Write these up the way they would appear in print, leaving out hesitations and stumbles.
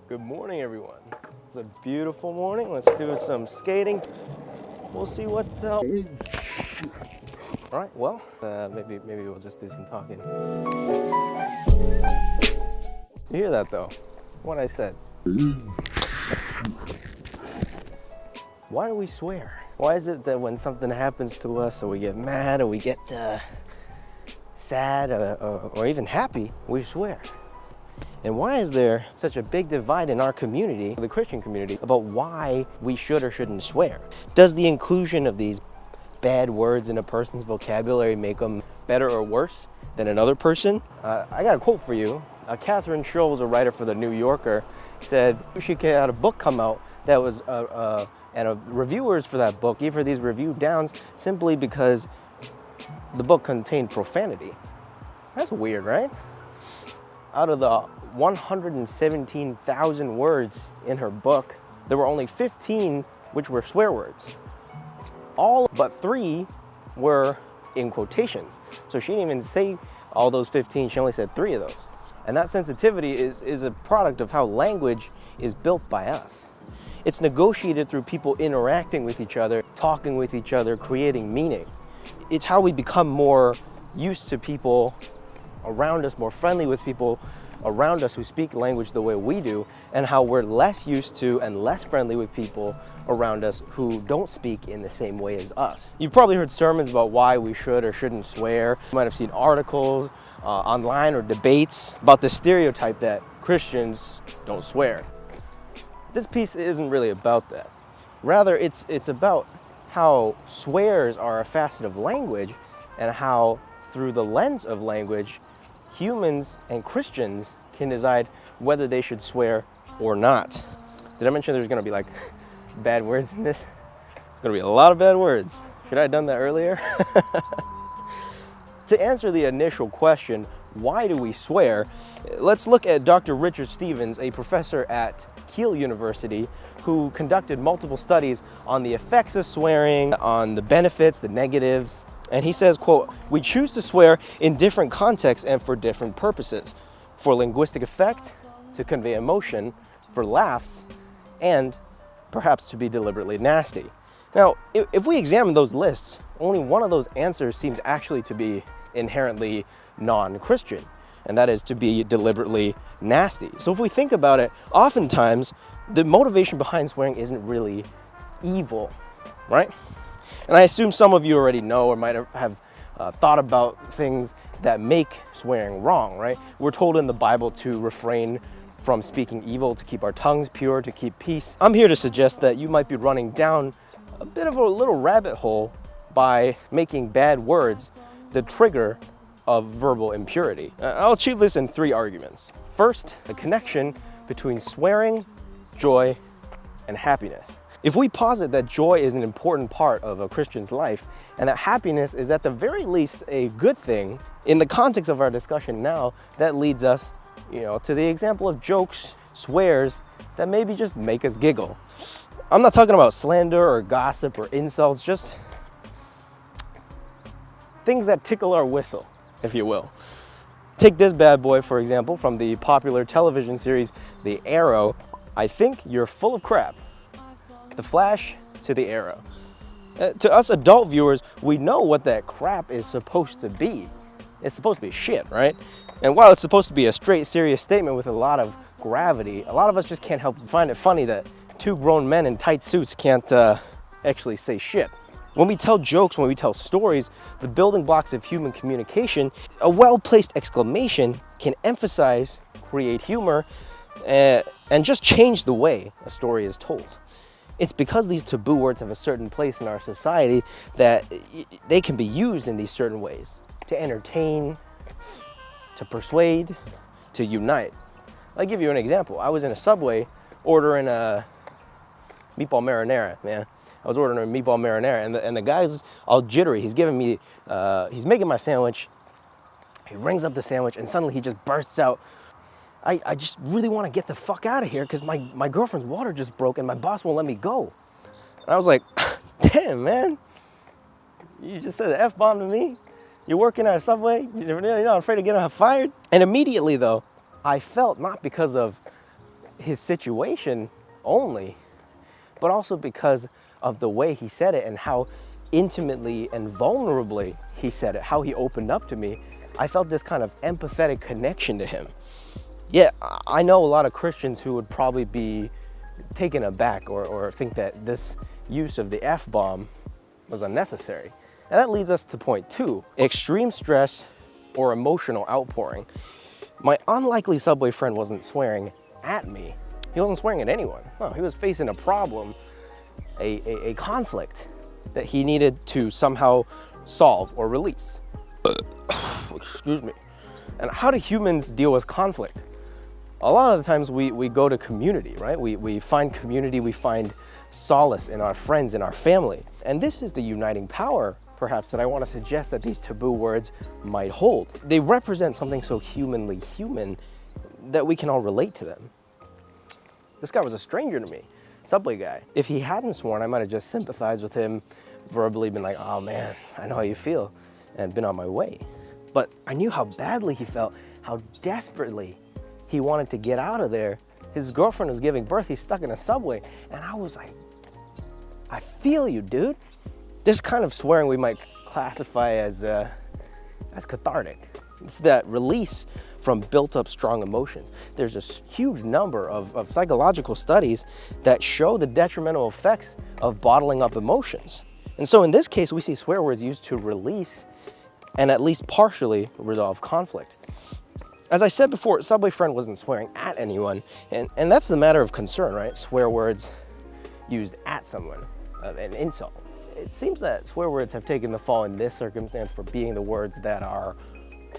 Good morning, everyone. It's a beautiful morning. Let's do some skating. We'll see what. All right. Well, maybe we'll just do some talking. You hear that though? What I said. Why do we swear? Why is it that when something happens to us, or we get mad, or we get sad, or even happy, we swear? And why is there such a big divide in our community, the Christian community, about why we should or shouldn't swear? Does the inclusion of these bad words in a person's vocabulary make them better or worse than another person? I got a quote for you. Catherine Scholes, a writer for The New Yorker, said she had a book come out that was, and reviewers for that book gave her these review downs simply because the book contained profanity. That's weird, right? Out of the 117,000 words in her book, there were only 15 which were swear words. All but 3 were in quotations. So she didn't even say all those 15, she only said 3 of those. And that sensitivity is a product of how language is built by us. It's negotiated through people interacting with each other, talking with each other, creating meaning. It's how we become more used to people around us, more friendly with people around us who speak language the way we do, and how we're less used to and less friendly with people around us who don't speak in the same way as us. You've probably heard sermons about why we should or shouldn't swear. You might have seen articles online or debates about the stereotype that Christians don't swear. This piece isn't really about that. Rather, it's about how swears are a facet of language, and how through the lens of language, humans and Christians can decide whether they should swear or not. Did I mention there's gonna be like bad words in this? There's gonna be a lot of bad words. Should I have done that earlier? To answer the initial question, why do we swear? Let's look at Dr. Richard Stevens, a professor at Keele University, who conducted multiple studies on the effects of swearing, on the benefits, the negatives. And he says, quote, "We choose to swear in different contexts and for different purposes. For linguistic effect, to convey emotion, for laughs, and perhaps to be deliberately nasty." Now, if we examine those lists, only one of those answers seems actually to be inherently non-Christian, and that is to be deliberately nasty. So if we think about it, oftentimes the motivation behind swearing isn't really evil, right? And I assume some of you already know or might have thought about things that make swearing wrong, right? We're told in the Bible to refrain from speaking evil, to keep our tongues pure, to keep peace. I'm here to suggest that you might be running down a bit of a little rabbit hole by making bad words the trigger of verbal impurity. I'll achieve this in 3 arguments. First, the connection between swearing, joy, and happiness. If we posit that joy is an important part of a Christian's life, and that happiness is at the very least a good thing, in the context of our discussion now, that leads us, to the example of jokes, swears, that maybe just make us giggle. I'm not talking about slander or gossip or insults, just things that tickle our whistle, if you will. Take this bad boy, for example, from the popular television series, The Arrow. "I think you're full of crap." The Flash to the Arrow. To us adult viewers, we know what that crap is supposed to be. It's supposed to be shit, right? And while it's supposed to be a straight, serious statement with a lot of gravity, a lot of us just can't help but find it funny that 2 grown men in tight suits can't actually say shit. When we tell jokes, when we tell stories, the building blocks of human communication, a well-placed exclamation can emphasize, create humor, and just change the way a story is told. It's because these taboo words have a certain place in our society that they can be used in these certain ways to entertain, to persuade, to unite. I'll give you an example. I was in a Subway ordering a meatball marinara, man. I was ordering a meatball marinara, and the guy's all jittery. He's giving me, he's making my sandwich. He rings up the sandwich, and suddenly he just bursts out, I just really want to get the fuck out of here because my girlfriend's water just broke and my boss won't let me go. And I was like, damn, man. You just said the F-bomb to me? You're working at a Subway? You're not afraid of getting fired? And immediately, though, I felt, not because of his situation only, but also because of the way he said it and how intimately and vulnerably he said it, how he opened up to me. I felt this kind of empathetic connection to him. Yeah, I know a lot of Christians who would probably be taken aback or think that this use of the F-bomb was unnecessary. And that leads us to point 2, extreme stress or emotional outpouring. My unlikely Subway friend wasn't swearing at me. He wasn't swearing at anyone. No, he was facing a problem, a conflict that he needed to somehow solve or release. Excuse me. And how do humans deal with conflict? A lot of the times we go to community, right? We find community, we find solace in our friends, in our family. And this is the uniting power, perhaps, that I want to suggest that these taboo words might hold. They represent something so humanly human that we can all relate to them. This guy was a stranger to me, Subway guy. If he hadn't sworn, I might have just sympathized with him, verbally been like, oh man, I know how you feel, and been on my way. But I knew how badly he felt, how desperately he wanted to get out of there. His girlfriend was giving birth, he's stuck in a Subway, and I was like, I feel you, dude. This kind of swearing we might classify as cathartic. It's that release from built-up strong emotions. There's a huge number of psychological studies that show the detrimental effects of bottling up emotions. And so in this case, we see swear words used to release and at least partially resolve conflict. As I said before, Subway friend wasn't swearing at anyone, and that's the matter of concern, right? Swear words used at someone, an insult. It seems that swear words have taken the fall in this circumstance for being the words that are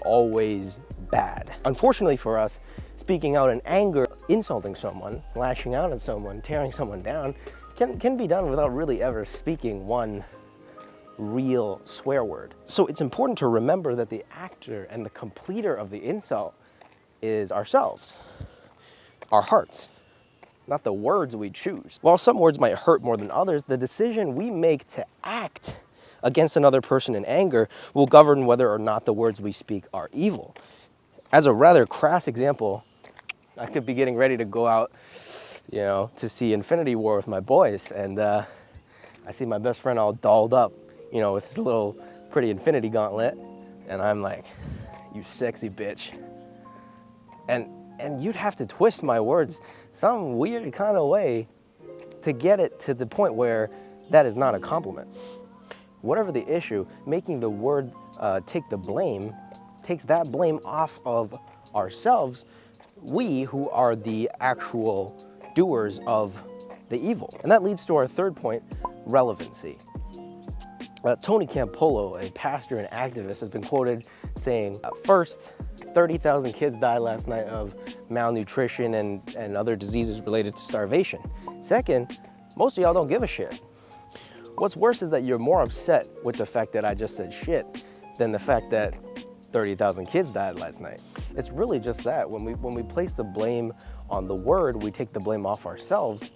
always bad. Unfortunately for us, speaking out in anger, insulting someone, lashing out at someone, tearing someone down, can be done without really ever speaking one real swear word. So it's important to remember that the actor and the completer of the insult is ourselves, our hearts, not the words we choose. While some words might hurt more than others, the decision we make to act against another person in anger will govern whether or not the words we speak are evil. As a rather crass example, I could be getting ready to go out, to see Infinity War with my boys, and I see my best friend all dolled up, with his little pretty Infinity Gauntlet, and I'm like, you sexy bitch. And you'd have to twist my words some weird kind of way to get it to the point where that is not a compliment. Whatever the issue, making the word take the blame takes that blame off of ourselves, we who are the actual doers of the evil. And that leads to our third point, relevancy. Tony Campolo, a pastor and activist, has been quoted saying, first, 30,000 kids died last night of malnutrition and other diseases related to starvation. Second, most of y'all don't give a shit. What's worse is that you're more upset with the fact that I just said shit than the fact that 30,000 kids died last night. It's really just that. When we place the blame on the word, we take the blame off ourselves,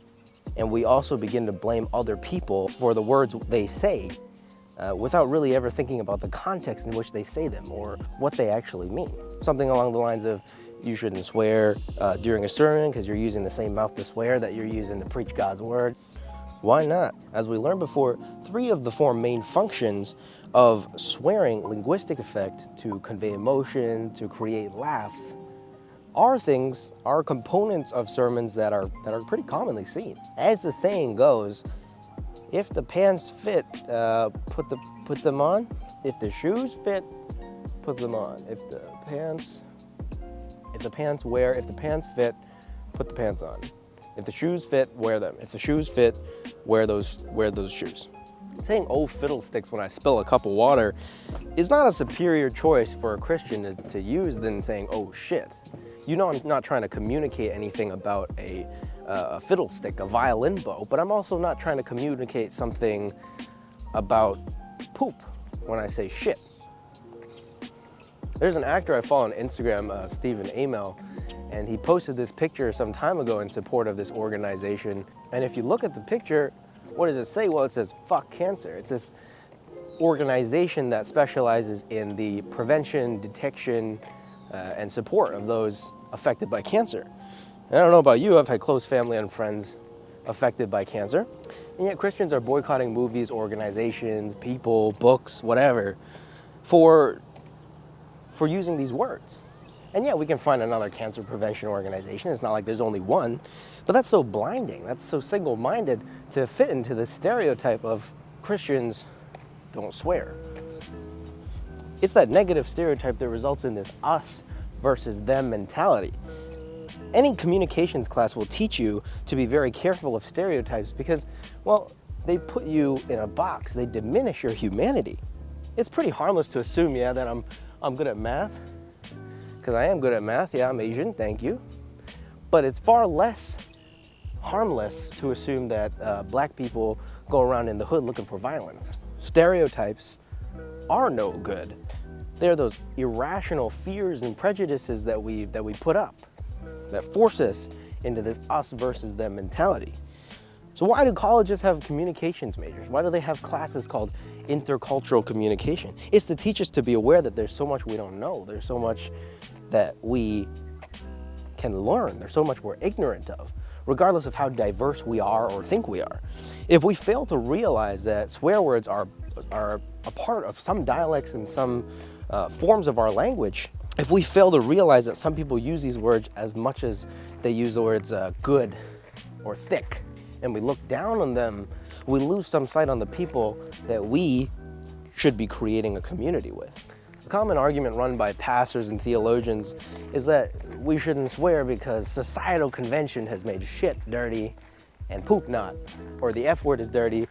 and we also begin to blame other people for the words they say without really ever thinking about the context in which they say them or what they actually mean. Something along the lines of, you shouldn't swear during a sermon because you're using the same mouth to swear that you're using to preach God's word. Why not? As we learned before, 3 of the 4 main functions of swearing, linguistic effect, to convey emotion, to create laughs, are components of sermons that are pretty commonly seen. As the saying goes, if the pants fit, put them on. If the shoes fit, put them on. If the pants fit, put the pants on. If the shoes fit, wear them. If the shoes fit, wear those shoes. Saying "oh fiddlesticks" when I spill a cup of water is not a superior choice for a Christian to use than saying "oh shit." You know, I'm not trying to communicate anything about a fiddlestick, a violin bow, but I'm also not trying to communicate something about poop when I say shit. There's an actor I follow on Instagram, Stephen Amell, and he posted this picture some time ago in support of this organization. And if you look at the picture, what does it say? Well, it says, fuck cancer. It's this organization that specializes in the prevention, detection, and support of those affected by cancer. And I don't know about you, I've had close family and friends affected by cancer, and yet Christians are boycotting movies, organizations, people, books, whatever, for using these words. And yeah, we can find another cancer prevention organization. It's not like there's only one, but that's so blinding. That's so single-minded to fit into the stereotype of Christians don't swear. It's that negative stereotype that results in this us versus them mentality. Any communications class will teach you to be very careful of stereotypes because, well, they put you in a box. They diminish your humanity. It's pretty harmless to assume, yeah, that I'm good at math, because I am good at math. Yeah, I'm Asian, thank you. But it's far less harmless to assume that black people go around in the hood looking for violence. Stereotypes are no good. They're those irrational fears and prejudices that we put up that force us into this us versus them mentality. So why do colleges have communications majors? Why do they have classes called intercultural communication? It's to teach us to be aware that there's so much we don't know. There's so much that we can learn. There's so much we're ignorant of, regardless of how diverse we are or think we are. If we fail to realize that swear words are a part of some dialects and some forms of our language, if we fail to realize that some people use these words as much as they use the words good or thick, and we look down on them, we lose some sight on the people that we should be creating a community with. A common argument run by pastors and theologians is that we shouldn't swear because societal convention has made shit dirty and poop not, or the F word is dirty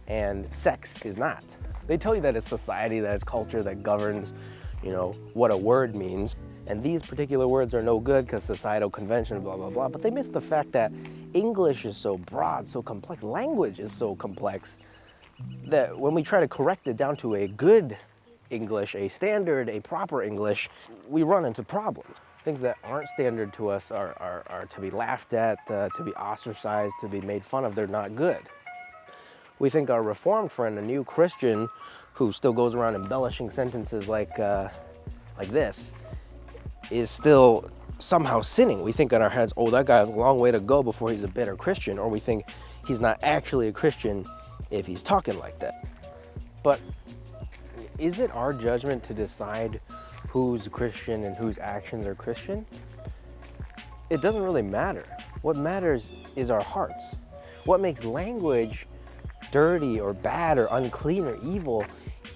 and sex is not. They tell you that it's society, that it's culture that governs, you know, what a word means. And these particular words are no good because societal convention, blah, blah, blah. But they miss the fact that English is so broad, so complex, language is so complex, that when we try to correct it down to a good English, a standard, a proper English, we run into problems. Things that aren't standard to us are to be laughed at, to be ostracized, to be made fun of. They're not good. We think our Reformed friend, a new Christian who still goes around embellishing sentences like this, is still somehow sinning. We think in our heads, oh, that guy has a long way to go before he's a better Christian, or we think he's not actually a Christian if he's talking like that. But is it our judgment to decide who's Christian and whose actions are Christian? It doesn't really matter. What matters is our hearts. What makes language dirty or bad or unclean or evil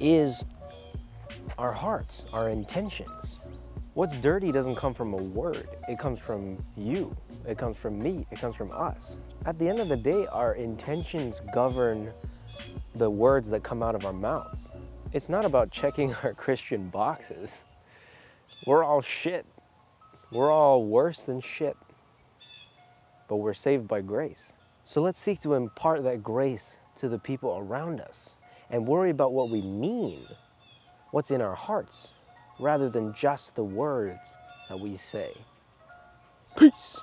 is our hearts, our intentions. What's dirty doesn't come from a word. It comes from you. It comes from me. It comes from us. At the end of the day, our intentions govern the words that come out of our mouths. It's not about checking our Christian boxes. We're all shit. We're all worse than shit. But we're saved by grace. So let's seek to impart that grace to the people around us and worry about what we mean, what's in our hearts, rather than just the words that we say. Peace.